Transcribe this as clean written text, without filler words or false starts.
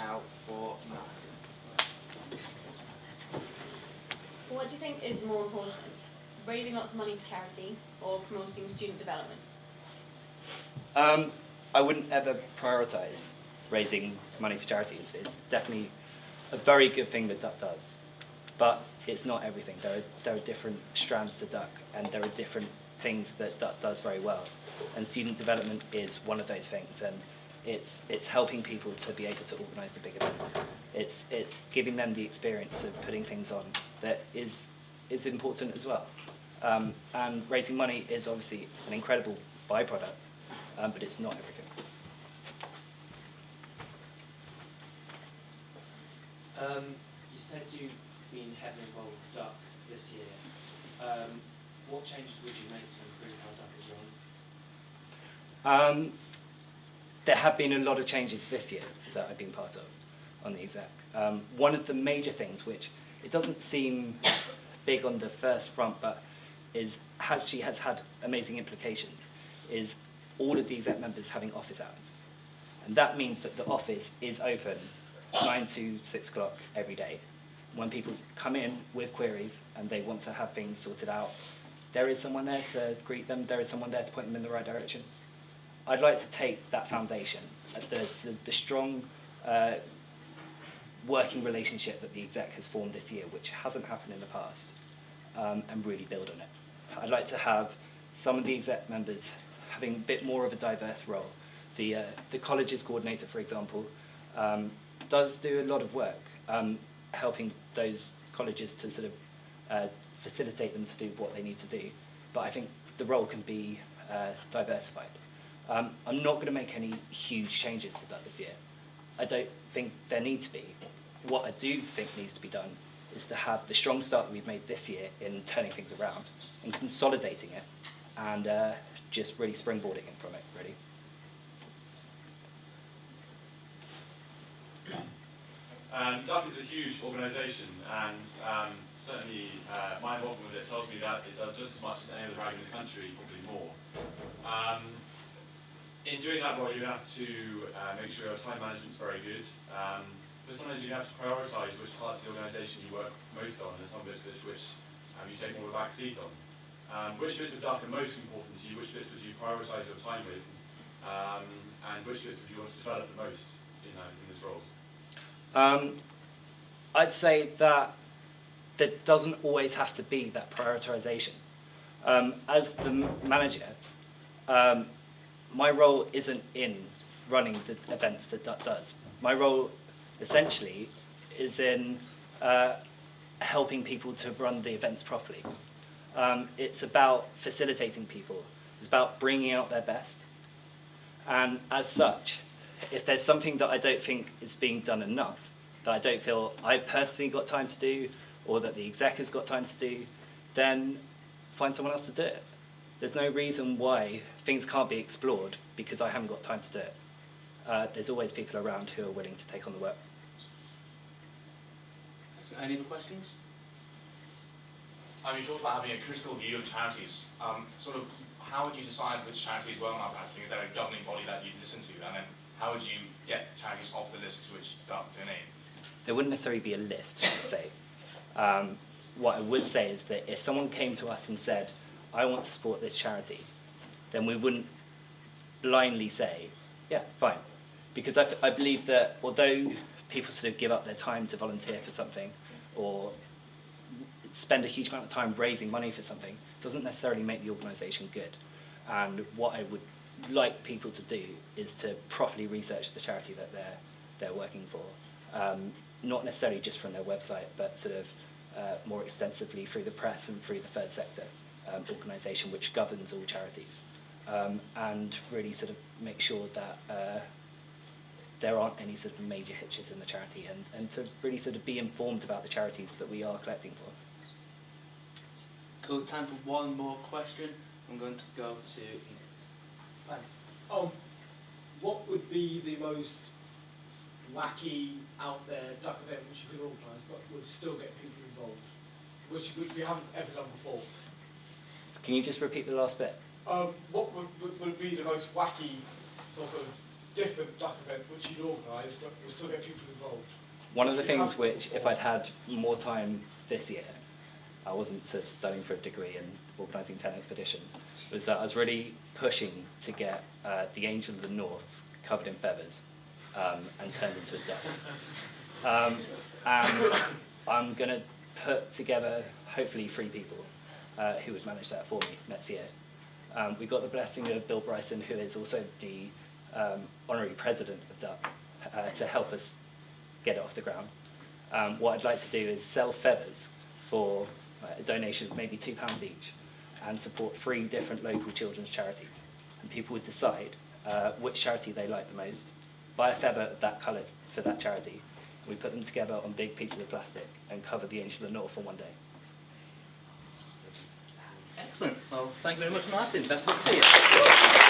now for Matt. What do you think is more important, raising lots of money for charity or promoting student development? I wouldn't ever prioritise raising money for charities. It's definitely a very good thing that Duck does, but it's not everything. There are different strands to Duck, and there are different things that Duck does very well. And student development is one of those things, and it's helping people to be able to organise the big events. It's giving them the experience of putting things on that is important as well. And raising money is obviously an incredible byproduct, but it's not everything. You said you've been heavily involved with Duck this year. What changes would you make to improve how Duck is run? There have been a lot of changes this year that I've been part of on the exec. One of the major things, which it doesn't seem big on the first front, but actually has had amazing implications, is all of the exec members having office hours. And that means that the office is open 9 to 6 o'clock every day. When people come in with queries and they want to have things sorted out, there is someone there to greet them, there is someone there to point them in the right direction. I'd like to take that foundation, the strong working relationship that the exec has formed this year, which hasn't happened in the past, and really build on it. I'd like to have some of the exec members having a bit more of a diverse role. The colleges coordinator, for example, does do a lot of work helping those colleges to sort of facilitate them to do what they need to do. But I think the role can be diversified. I'm not going to make any huge changes to that this year. I don't think there need to be. What I do think needs to be done is to have the strong start that we've made this year in turning things around and consolidating it and just really springboarding it from it, really. Duck is a huge organisation, and certainly my involvement with it tells me that it does just as much as any other rag in the country, probably more. In doing that role, you have to make sure your time management's very good, but sometimes you have to prioritise which parts of the organisation you work most on, and some bits which you take more of a back seat on. Which bits of Duck are most important to you? Which bits would you prioritise your time with? And which bits would you want to develop the most in these roles? I'd say that there doesn't always have to be that prioritisation. As the manager, my role isn't in running the events that Duck does. My role essentially is in helping people to run the events properly. It's about facilitating people. It's about bringing out their best. And as such, if there's something that I don't think is being done enough, that I don't feel I personally got time to do, or that the exec has got time to do, then find someone else to do it. There's no reason why things can't be explored because I haven't got time to do it. There's always people around who are willing to take on the work. Any other questions? You talked about having a critical view of charities. How would you decide which charities were malpracticing? Is there a governing body that you'd listen to? And then how would you get charities off the list to which Duck donate? There wouldn't necessarily be a list, I'd say. What I would say is that if someone came to us and said, I want to support this charity, then we wouldn't blindly say, yeah, fine. Because I believe that although people sort of give up their time to volunteer for something or spend a huge amount of time raising money for something, it doesn't necessarily make the organisation good. And what I would like people to do is to properly research the charity that they're working for. Not necessarily just from their website, but sort of more extensively through the press and through the third sector organisation which governs all charities. And really sort of make sure that there aren't any sort of major hitches in the charity, and to really sort of be informed about the charities that we are collecting for. Cool, time for one more question. I'm going to go to Ian. Thanks. What would be the most wacky, out there Duck event which you could organise but would still get people involved, which we haven't ever done before? Can you just repeat the last bit? What would be the most wacky sort of different duck event which you'd organise, but we'll still get people involved? One of the things which, if I'd had more time this year, I wasn't sort of studying for a degree and organising 10 expeditions, was that I was really pushing to get the Angel of the North covered in feathers and turned into a duck. And I'm going to put together, hopefully, 3 people who would manage that for me next year. We got the blessing of Bill Bryson, who is also the honorary president of DUC, to help us get it off the ground. What I'd like to do is sell feathers for a donation of maybe £2 each and support 3 different local children's charities. And people would decide which charity they like the most, buy a feather of that colour for that charity. We put them together on big pieces of plastic and cover the Angel of the North for one day. Excellent. Well, thank you very much, Martin. Best of luck to you.